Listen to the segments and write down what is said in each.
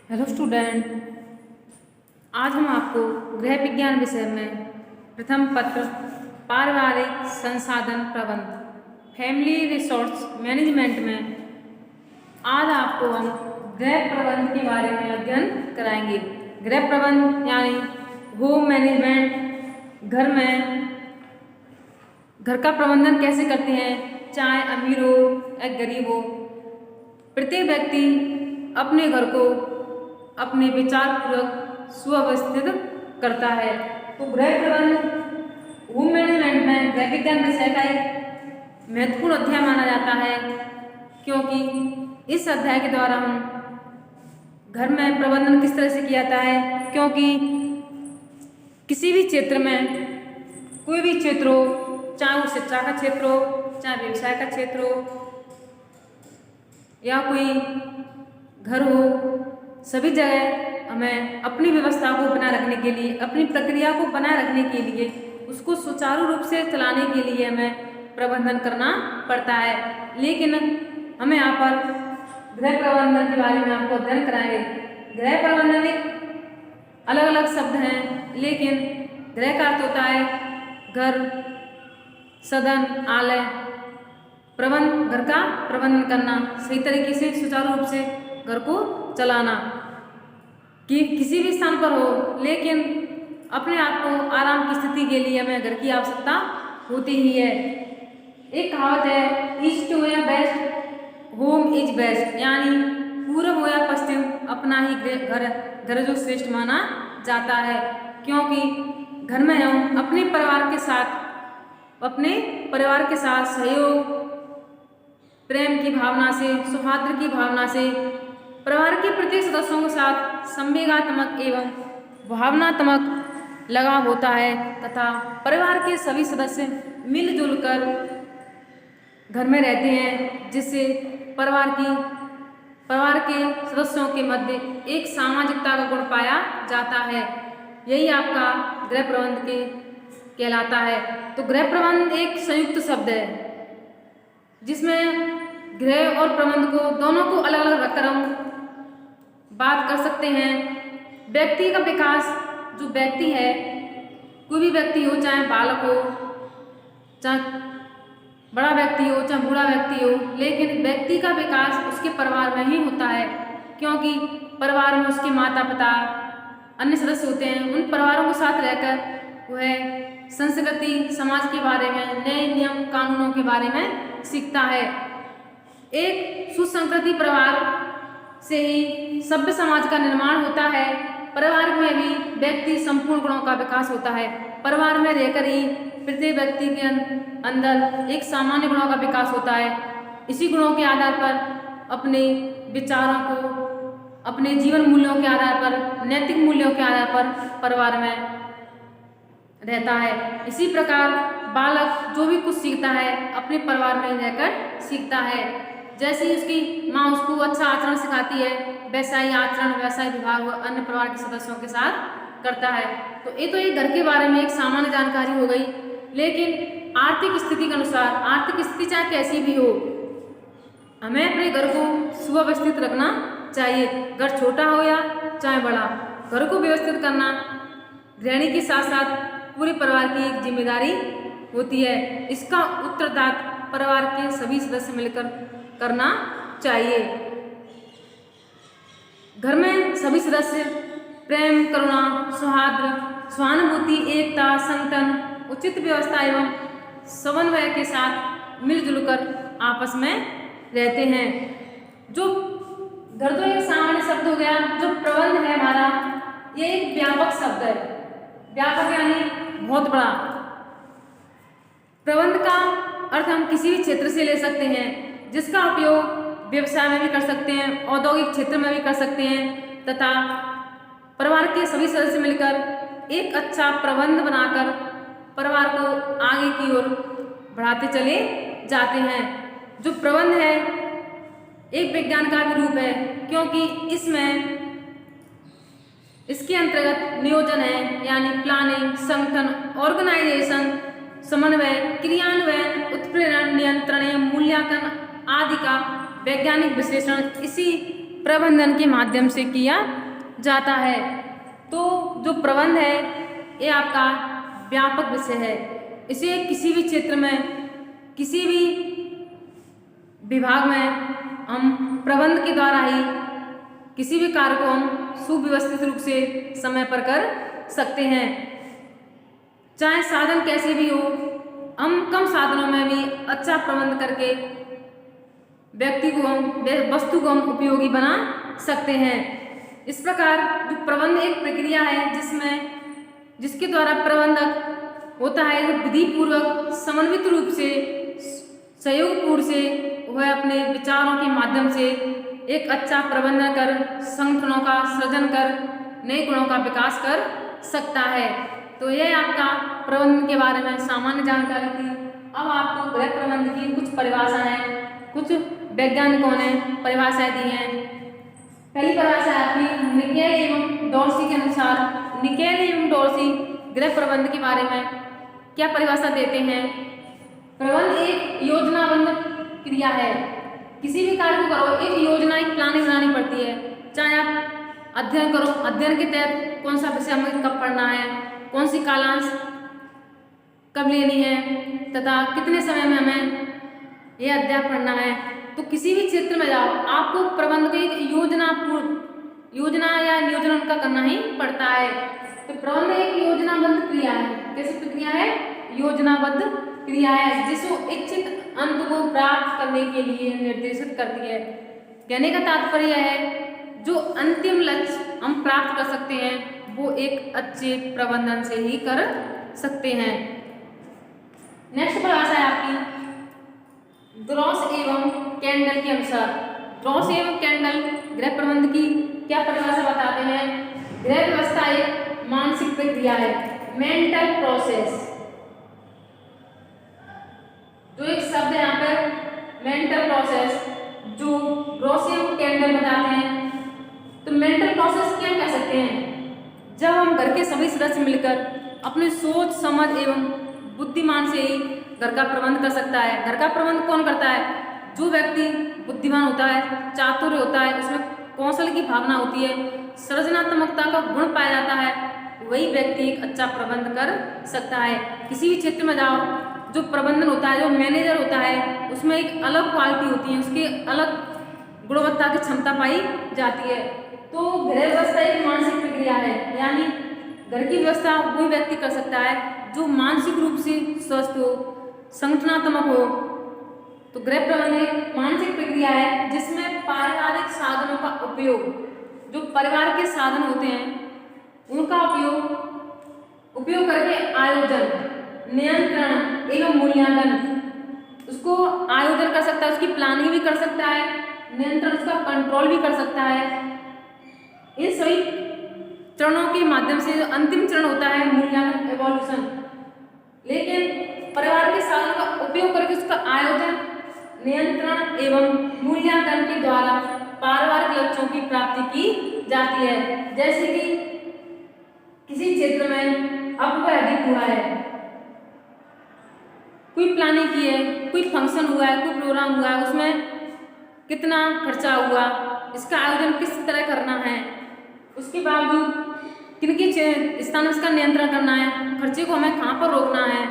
Hello student, आज हम आपको गृह विज्ञान विषय में प्रथम पत्र पारिवारिक संसाधन प्रबंध फैमिली रिसोर्स मैनेजमेंट में आज आपको हम गृह प्रबंध के बारे में अध्ययन कराएंगे। गृह प्रबंध यानी होम मैनेजमेंट, घर का प्रबंधन कैसे करते हैं, चाहे अमीर हो या गरीब हो। प्रत्येक व्यक्ति अपने घर को अपने विचार पूर्वक सुव्यवस्थित करता है। तो गृह प्रबंध होम मैनेजमेंट में गृह विज्ञान विषय का एक महत्वपूर्ण अध्याय माना जाता है, क्योंकि इस अध्याय के द्वारा हम घर में प्रबंधन किस तरह से किया जाता है। क्योंकि किसी भी क्षेत्र में, कोई भी क्षेत्र हो, चाहे वो शिक्षा का क्षेत्र हो, चाहे व्यवसाय का क्षेत्र हो या कोई घर हो, सभी जगह हमें अपनी व्यवस्था को बनाए रखने के लिए, अपनी प्रक्रिया को बनाए रखने के लिए, उसको सुचारू रूप से चलाने के लिए हमें प्रबंधन करना पड़ता है। लेकिन हमें यहाँ पर गृह प्रबंधन के बारे में आपको अध्ययन कराएंगे। गृह प्रबंधन एक अलग अलग शब्द हैं, लेकिन गृह का अर्थ होता है घर, सदन, आलय। प्रबंध, घर का प्रबंधन करना, सही तरीके से सुचारू रूप से घर को चलाना, कि किसी भी स्थान पर हो, लेकिन अपने आप को आराम की स्थिति के लिए हमें घर की आवश्यकता होती ही है। एक कहावत है, ईस्ट हो या वेस्ट, होम इज बेस्ट, यानी पूर्व हो या पश्चिम, अपना ही घर जो श्रेष्ठ माना जाता है। क्योंकि घर में हम अपने परिवार के साथ सहयोग, प्रेम की भावना से, सौहार्द की भावना से, परिवार के प्रत्येक सदस्यों के साथ संवेगात्मक एवं भावनात्मक लगाव होता है तथा परिवार के सभी सदस्य मिलजुल कर घर में रहते हैं, जिससे परिवार के सदस्यों के मध्य एक सामाजिकता का गुण पाया जाता है। यही आपका गृह प्रबंध कहलाता है। तो गृह प्रबंध एक संयुक्त शब्द है, जिसमें गृह और प्रबंध को दोनों को अलग अलग रखकर हम बात कर सकते हैं। व्यक्ति का विकास, जो व्यक्ति है, कोई भी व्यक्ति हो, चाहे बालक हो, चाहे बड़ा व्यक्ति हो, चाहे बूढ़ा व्यक्ति हो, लेकिन व्यक्ति का विकास उसके परिवार में ही होता है। क्योंकि परिवार में उसके माता पिता, अन्य सदस्य होते हैं, उन परिवारों के साथ रहकर वह संस्कृति, समाज के बारे में, नए नियम कानूनों के बारे में सीखता है। एक सुसंस्कृति परिवार से ही सभ्य समाज का निर्माण होता है। परिवार में भी व्यक्ति संपूर्ण गुणों का विकास होता है। परिवार में रहकर ही प्रत्येक व्यक्ति के अंदर एक सामान्य गुणों का विकास होता है। इसी गुणों के आधार पर अपने विचारों को, अपने जीवन मूल्यों के आधार पर, नैतिक मूल्यों के आधार पर परिवार में रहता है। इसी प्रकार बालक जो भी कुछ सीखता है अपने परिवार में रहकर सीखता है। जैसे ही उसकी माँ उसको अच्छा आचरण सिखाती है, वैसा ही आचरण, वैसा ही व्यवहार वह अन्य परिवार के सदस्यों के साथ करता है। तो ये तो एक घर के बारे में एक सामान्य जानकारी हो गई। लेकिन आर्थिक स्थिति के अनुसार, आर्थिक स्थिति चाहे कैसी भी हो, हमें अपने घर को सुव्यवस्थित रखना चाहिए। घर छोटा हो या चाहे बड़ा, घर को व्यवस्थित करना गृहिणी के साथ साथ पूरे परिवार की एक जिम्मेदारी होती है। इसका उत्तरदायित्व परिवार के सभी सदस्य मिलकर करना चाहिए। घर में सभी सदस्य प्रेम, करुणा, सौहार्द, सहानुभूति, एकता, संगठन, उचित व्यवस्था एवं समन्वय के साथ मिलजुल कर आपस में रहते हैं। जो घर तो एक सामान्य शब्द हो गया, जो प्रबंध है हमारा, ये एक व्यापक शब्द है। व्यापक यानी बहुत बड़ा। प्रबंध का अर्थ हम किसी भी क्षेत्र से ले सकते हैं, जिसका उपयोग व्यवसाय में भी कर सकते हैं, औद्योगिक क्षेत्र में भी कर सकते हैं, तथा परिवार के सभी सदस्य मिलकर एक अच्छा प्रबंध बनाकर परिवार को आगे की ओर बढ़ाते चले जाते हैं। जो प्रबंध है एक विज्ञान का भी रूप है, क्योंकि इसके अंतर्गत नियोजन है, यानी प्लानिंग, संगठन, ऑर्गेनाइजेशन, समन्वय, क्रियान्वयन, उत्प्रेरण, नियंत्रण, मूल्यांकन आदि का वैज्ञानिक विश्लेषण इसी प्रबंधन के माध्यम से किया जाता है। तो जो प्रबंध है ये आपका व्यापक विषय है। इसे किसी भी क्षेत्र में, किसी भी विभाग में हम प्रबंध के द्वारा ही किसी भी कार्य को हम सुव्यवस्थित रूप से समय पर कर सकते हैं। चाहे साधन कैसे भी हो, हम कम साधनों में भी अच्छा प्रबंध करके व्यक्ति को वस्तु को हम उपयोगी बना सकते हैं। इस प्रकार जो प्रबंध एक प्रक्रिया है जिसके द्वारा प्रबंधक होता है जो विधि पूर्वक समन्वित रूप से सहयोगपूर्ण से वह अपने विचारों के माध्यम से एक अच्छा प्रबंधन कर संगठनों का सृजन कर नए गुणों का विकास कर सकता है। तो यह आपका प्रबंधन के बारे में सामान्य जानकारी थी। अब आपको गृह प्रबंधन की कुछ परिभाषाएं, कुछ वैज्ञानिकों ने परिभाषाएं दी हैं। पहली परिभाषा है आपकी निकेल एवं डॉर्सी के अनुसार। निकेल एवं डॉर्सी गृह प्रबंधन के बारे में क्या परिभाषा देते हैं? प्रबंध एक योजनाबद्ध क्रिया है। किसी भी कार्य को करो एक योजना, एक प्लानिंग बनानी पड़ती है। चाहे आप अध्ययन करो, अध्ययन के तहत कौन सा विषय हमें कब पढ़ना है, कौन सी कालांश कब लेनी है तथा कितने समय में हमें यह अध्याय पढ़ना है। तो किसी भी क्षेत्र में जाओ आपको प्रबंध को एक योजना या नियोजन उनका करना ही पड़ता है। तो प्रबंध एक योजनाबद्ध क्रिया है। कैसी प्रक्रिया है? योजनाबद्ध क्रिया है जिसको इच्छित अंत को प्राप्त करने के लिए निर्देशित करती है। कहने का तात्पर्य है जो अंतिम लक्ष्य हम प्राप्त कर सकते हैं वो एक अच्छे प्रबंधन से ही कर सकते हैं। नेक्स्ट परिभाषा है आपकी ग्रॉस एवं कैंडल के अनुसार। ग्रॉस एवं कैंडल गृह प्रबंधन की क्या परिभाषा बताते हैं? गृह व्यवस्था एक मानसिक प्रक्रिया है, मेंटल प्रोसेस। जो एक शब्द है यहाँ पर मेंटल प्रोसेस जो ग्रॉस एवं कैंडल बताते हैं। तो मेंटल प्रोसेस क्या कह सकते हैं? जब हम घर के सभी सदस्य मिलकर अपनी सोच समझ एवं बुद्धिमान से ही घर का प्रबंध कर सकता है। घर का प्रबंध कौन करता है? जो व्यक्ति बुद्धिमान होता है, चातुर्य होता है, उसमें कौशल की भावना होती है, सृजनात्मकता का गुण पाया जाता है, वही व्यक्ति एक अच्छा प्रबंध कर सकता है। किसी भी क्षेत्र में जाओ जो प्रबंधन होता है, जो मैनेजर होता है, उसमें एक अलग क्वालिटी होती है, उसकी अलग गुणवत्ता की क्षमता पाई जाती है। तो गृह व्यवस्था एक मानसिक प्रक्रिया है, यानी घर की व्यवस्था वही व्यक्ति कर सकता है जो मानसिक रूप से स्वस्थ हो, संगठनात्मक हो। तो गृह प्रबंधन एक मानसिक प्रक्रिया है जिसमें पारिवारिक साधनों का उपयोग, जो परिवार के साधन होते हैं उनका उपयोग करके आयोजन, नियंत्रण एवं मूल्यांकन, उसको आयोजन कर सकता है, उसकी प्लानिंग भी कर सकता है, नियंत्रण उसका कंट्रोल भी कर सकता है। इन सभी चरणों के माध्यम से जो अंतिम चरण होता है मूल्यांकन, एवोल्यूशन, लेकिन परिवार के साधनों का उपयोग करके उसका आयोजन, नियंत्रण एवं मूल्यांकन के द्वारा पारिवारिक लक्ष्यों की प्राप्ति की जाती है। जैसे कि किसी क्षेत्र में अपव्यय अधिक हुआ है, कोई प्लानिंग की है, कोई फंक्शन हुआ है, कोई प्रोग्राम हुआ है, उसमें कितना खर्चा हुआ, इसका आयोजन किस तरह करना है, उसके बावजूद किनके स्थान में इसका नियंत्रण करना है, खर्चे को हमें कहाँ पर रोकना है,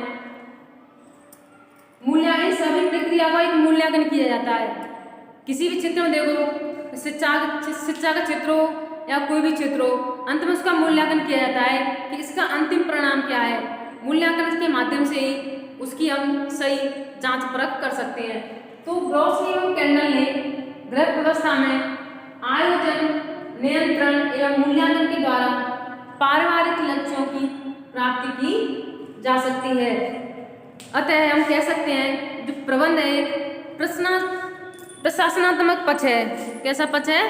मूल्यांकन, सभी प्रक्रिया का एक मूल्यांकन किया जाता है। किसी भी क्षेत्र में देखो, शिक्षा का क्षेत्र हो या कोई भी क्षेत्र हो, अंत में उसका मूल्यांकन किया जाता है कि इसका अंतिम परिणाम क्या है। मूल्यांकन के माध्यम से ही उसकी हम सही जांच परख कर सकते हैं। तो ग्रॉस एवं कैंडल ने गृह व्यवस्था में आयोजन, नियंत्रण एवं मूल्यांकन के द्वारा पारिवारिक लक्ष्यों की प्राप्ति की जा सकती है। अतः हम कह सकते हैं जो प्रबंध है एक प्रशासनात्मक पक्ष है। कैसा पक्ष है?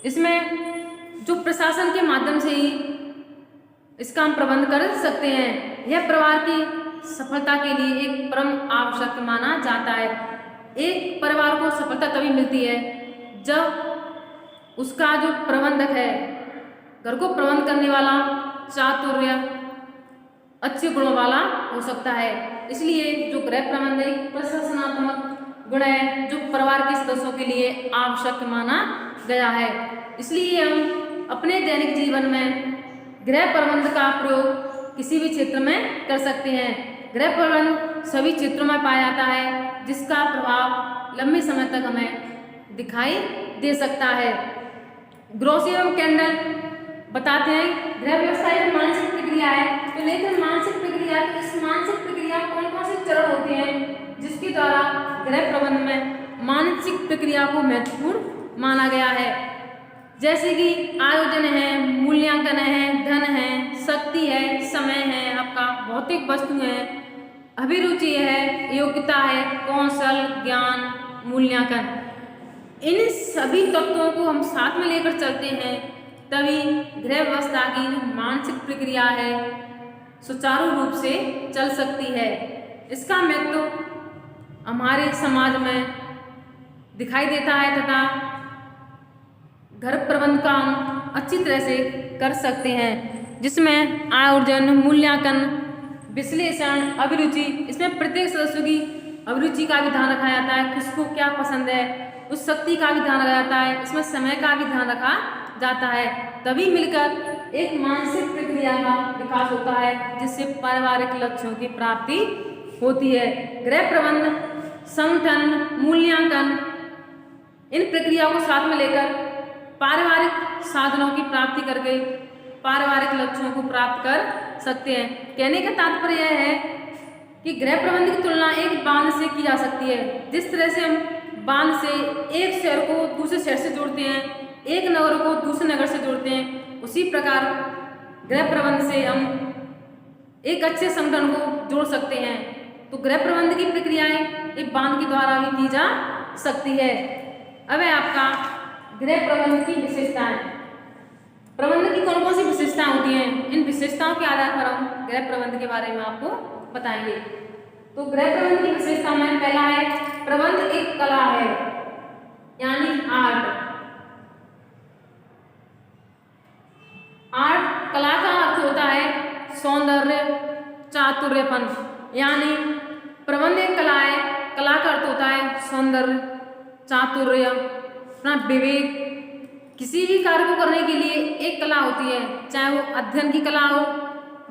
इसमें जो प्रशासन के माध्यम से ही इसका हम प्रबंध कर सकते हैं। यह परिवार की सफलता के लिए एक परम आवश्यक माना जाता है। एक परिवार को सफलता तभी मिलती है जब उसका जो प्रबंधक है, घर को प्रबंध करने वाला चातुर्य अच्छे गुणों वाला हो सकता है। इसलिए जो गृह प्रबंधन एक प्रशासनात्मक गुण है जो परिवार के सदस्यों के लिए आवश्यक माना गया है। इसलिए हम अपने दैनिक जीवन में गृह प्रबंध का प्रयोग किसी भी क्षेत्र में कर सकते हैं। गृह प्रबंध सभी क्षेत्रों में पाया जाता है जिसका प्रभाव लंबे समय तक हमें दिखाई दे सकता है। ग्रोसी एवं कैंडल बताते हैं गृह व्यवस्था एक मानसिक प्रक्रिया है। तो लेकिन मानसिक प्रक्रिया, तो इस मानसिक प्रक्रिया कौन कौन से चरण होते हैं जिसके द्वारा गृह प्रबंध में मानसिक प्रक्रिया को महत्वपूर्ण माना गया है। जैसे कि आयोजन है, मूल्यांकन है, धन है, शक्ति है, समय है, आपका भौतिक वस्तु है, अभिरुचि है, योग्यता है, कौशल, ज्ञान, मूल्यांकन। इन सभी तत्वों को हम साथ में लेकर चलते हैं तभी गृह व्यवस्था की मानसिक प्रक्रिया है सुचारू रूप से चल सकती है। इसका महत्व हमारे समाज में दिखाई देता है तथा घर प्रबंध का हम अच्छी तरह से कर सकते हैं, जिसमें आयोजन, मूल्यांकन, विश्लेषण, अभिरुचि, इसमें प्रत्येक सदस्य की अभिरुचि का भी ध्यान रखा जाता है, किसको क्या पसंद है, उस शक्ति का भी ध्यान रखा जाता है, इसमें समय का भी ध्यान रखा जाता है। तभी मिलकर एक मानसिक प्रक्रिया का विकास होता है जिससे पारिवारिक लक्ष्यों की प्राप्ति होती है। गृह प्रबंध, संगठन, मूल्यांकन, इन प्रक्रियाओं को साथ में लेकर पारिवारिक साधनों की प्राप्ति करके पारिवारिक लक्ष्यों को प्राप्त कर सकते हैं। कहने का तात्पर्य यह है कि गृह प्रबंध की तुलना एक बांध से की जा सकती है। जिस तरह से हम बांध से एक शहर को दूसरे शहर से जोड़ते हैं, एक नगर को दूसरे नगर से जोड़ते हैं, उसी प्रकार गृह प्रबंध से हम एक अच्छे संगठन को जोड़ सकते हैं। तो गृह प्रबंध की प्रक्रियाएं एक बांध के द्वारा भी की जा सकती है। अब है आपका गृह प्रबंध की विशेषताएं। प्रबंध की कौन कौन सी विशेषताएं होती हैं, इन विशेषताओं के आधार पर हम गृह प्रबंध के बारे में आपको बताएंगे। तो गृह प्रबंध की विशेषता में पहला है प्रबंध एक कला है, यानी आर्ट। आर्ट कला का अर्थ होता है सौंदर्य, चातुर्यपन, यानी प्रबंध एक कला है, कला का अर्थ होता है सौंदर्य, चातुर्य, अपना विवेक। किसी भी कार्य को करने के लिए एक कला होती है, चाहे वो अध्ययन की कला हो,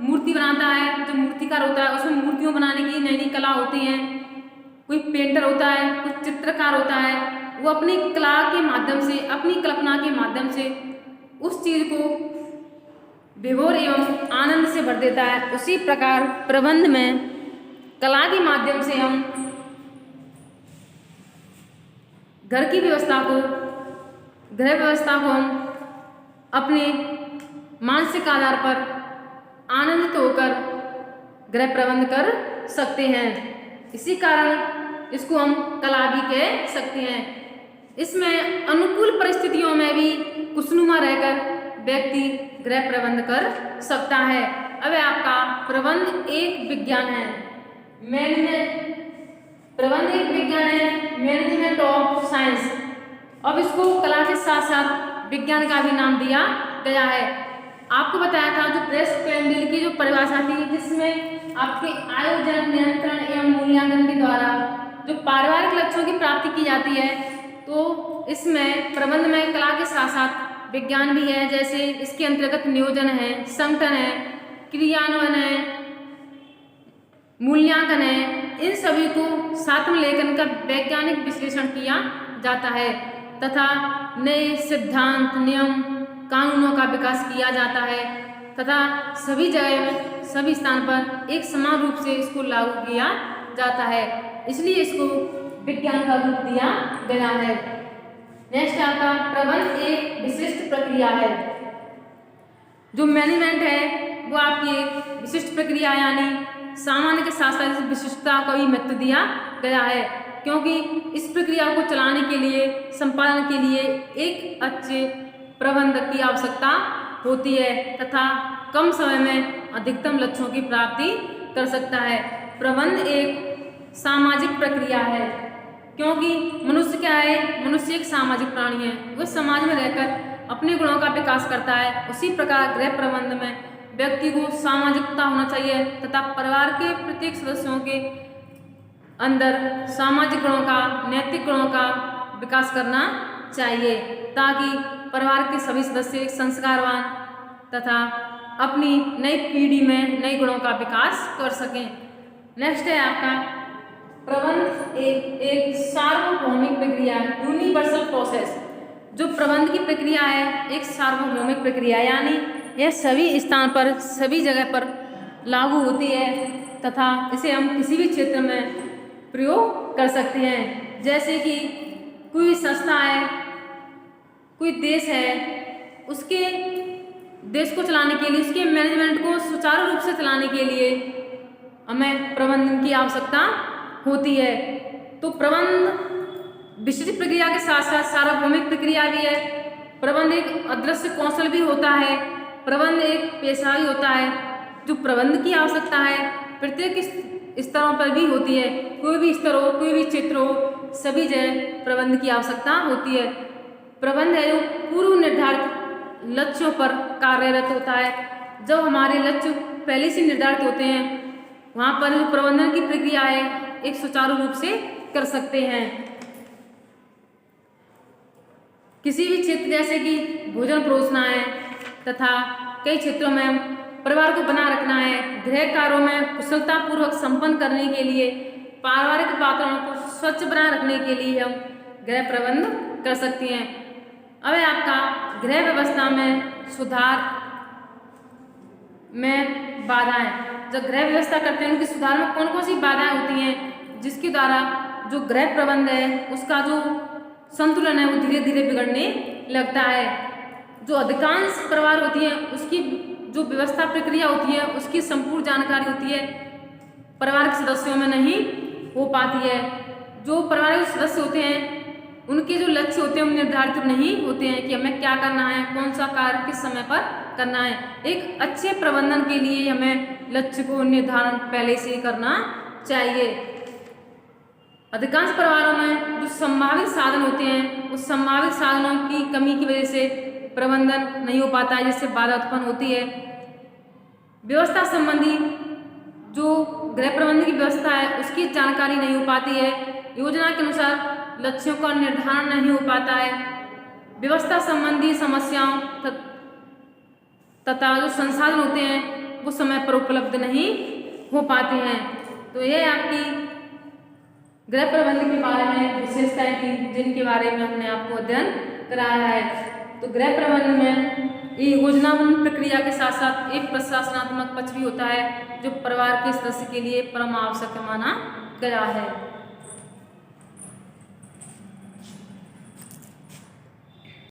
मूर्ति बनाता है जो मूर्तिकार होता है उसमें मूर्तियों बनाने की नई नई कला होती है, कोई पेंटर होता है, कोई चित्रकार होता है, वो अपनी कला के माध्यम से, अपनी कल्पना के माध्यम से उस चीज को विभोर एवं आनंद से भर देता है। उसी प्रकार प्रबंध में कला के माध्यम से हम घर की व्यवस्था को, गृह व्यवस्था को हम अपने मानसिक आधार पर आनंदित होकर गृह प्रबंध कर सकते हैं। इसी कारण इसको हम कला भी कह सकते हैं। इसमें अनुकूल परिस्थितियों में भी खुशनुमा रहकर व्यक्ति गृह प्रबंध कर सकता है। अब आपका प्रबंध एक विज्ञान है, प्रबंध एक विज्ञान है, मैनेजमेंट ऑफ साइंस। अब इसको कला के साथ साथ विज्ञान का भी नाम दिया गया है। आपको बताया था जो प्रेस कैंडल की जो परिभाषा थी, जिसमें आपके आयोजन, नियंत्रण एवं मूल्यांकन के द्वारा जो पारिवारिक लक्ष्यों की प्राप्ति की जाती है, तो इसमें प्रबंध में कला के साथ साथ विज्ञान भी है। जैसे इसके अंतर्गत नियोजन है, संगठन है, क्रियान्वयन है, मूल्यांकन है, इन सभी को साथ में लेकर इनका वैज्ञानिक विश्लेषण किया जाता है तथा नए सिद्धांत, नियम, कानूनों का विकास किया जाता है तथा सभी जगह में, सभी स्थान पर एक समान रूप से इसको लागू किया जाता है। इसलिए इसको विज्ञान का रूप दिया गया है। नेक्स्ट आपका प्रबंध एक विशिष्ट प्रक्रिया है। जो मैनेजमेंट है वो आपकी एक विशिष्ट प्रक्रिया, यानी सामान्य के साथ साथ इस विशिष्टता को भी महत्व दिया गया है, क्योंकि इस प्रक्रिया को चलाने के लिए, संपादन के लिए एक अच्छे प्रबंधक की आवश्यकता होती है तथा कम समय में अधिकतम लक्ष्यों की प्राप्ति कर सकता है। प्रबंध एक सामाजिक प्रक्रिया है, क्योंकि मनुष्य क्या है, मनुष्य एक सामाजिक प्राणी है, वह समाज में रहकर अपने गुणों का विकास करता है। उसी प्रकार गृह प्रबंध में व्यक्ति को सामाजिकता होना चाहिए तथा परिवार के प्रत्येक सदस्यों के अंदर सामाजिक गुणों का, नैतिक गुणों का विकास करना चाहिए, ताकि परिवार के सभी सदस्य संस्कारवान तथा अपनी नई पीढ़ी में नए गुणों का विकास कर सकें। नेक्स्ट है आपका प्रबंध एक सार्वभौमिक प्रक्रिया, यूनिवर्सल प्रोसेस। जो प्रबंध की प्रक्रिया है एक सार्वभौमिक प्रक्रिया, यानी यह सभी स्थान पर, सभी जगह पर लागू होती है तथा इसे हम किसी भी क्षेत्र में प्रयोग कर सकते हैं। जैसे कि कोई संस्था है, कोई देश है, उसके देश को चलाने के लिए, उसके मैनेजमेंट को सुचारू रूप से चलाने के लिए हमें प्रबंधन की आवश्यकता होती है। तो प्रबंध विस्तृत प्रक्रिया के साथ साथ सार्वभौमिक प्रक्रिया भी है। प्रबंध एक अदृश्य कौशल भी होता है, प्रबंध एक पेशा भी होता है। जो प्रबंध की आवश्यकता है प्रत्येक स्तरों पर भी होती है, कोई भी स्तर हो, कोई भी क्षेत्र हो, सभी जगह प्रबंध की आवश्यकता होती है। प्रबंध है जो पूर्व निर्धारित लक्ष्यों पर कार्यरत होता है। जब हमारे लक्ष्य पहले से निर्धारित होते हैं, वहाँ पर जो प्रबंधन की प्रक्रिया है एक सुचारू रूप से कर सकते हैं। किसी भी क्षेत्र जैसे कि भोजन परोसना है तथा कई क्षेत्रों में परिवार को बना रखना है, गृह कार्यों में कुशलता पूर्वक संपन्न करने के लिए, पारिवारिक वातावरण को स्वच्छ बनाए रखने के लिए हम गृह प्रबंध कर सकते हैं। अब है आपका गृह व्यवस्था में सुधार में बाधाएं। जब गृह व्यवस्था करते हैं उनके सुधार में कौन कौन सी बाधाएं होती हैं, जिसके द्वारा जो गृह प्रबंध है उसका जो संतुलन है वो धीरे धीरे बिगड़ने लगता है। जो अधिकांश परिवार होती है उसकी जो व्यवस्था प्रक्रिया होती है उसकी संपूर्ण जानकारी होती है परिवार के सदस्यों में नहीं हो पाती है। जो परिवार के सदस्य होते हैं उनके जो लक्ष्य होते हैं वो निर्धारित नहीं होते हैं कि हमें क्या करना है, कौन सा कार्य किस समय पर करना है। एक अच्छे प्रबंधन के लिए हमें लक्ष्य को निर्धारण पहले से करना चाहिए। अधिकांश परिवारों में जो संभावित साधन होते हैं उस संभावित साधनों की कमी की वजह से प्रबंधन नहीं हो पाता है, जिससे बाधा उत्पन्न होती है। व्यवस्था संबंधी जो गृह प्रबंधन की व्यवस्था है उसकी जानकारी नहीं हो पाती है, योजना के अनुसार लक्ष्यों का निर्धारण नहीं हो पाता है, व्यवस्था संबंधी समस्याओं तथा जो संसाधन होते हैं वो समय पर उपलब्ध नहीं हो पाते हैं। तो ये आपकी गृह प्रबंधन के बारे में विशेषताएं थी जिनके बारे में हमने आपको अध्ययन कराया है। तो गृह प्रबंधन में ये योजनाबद्ध प्रक्रिया के साथ साथ एक प्रशासनात्मक पक्ष भी होता है जो परिवार के सदस्य के लिए परम आवश्यक माना गया है।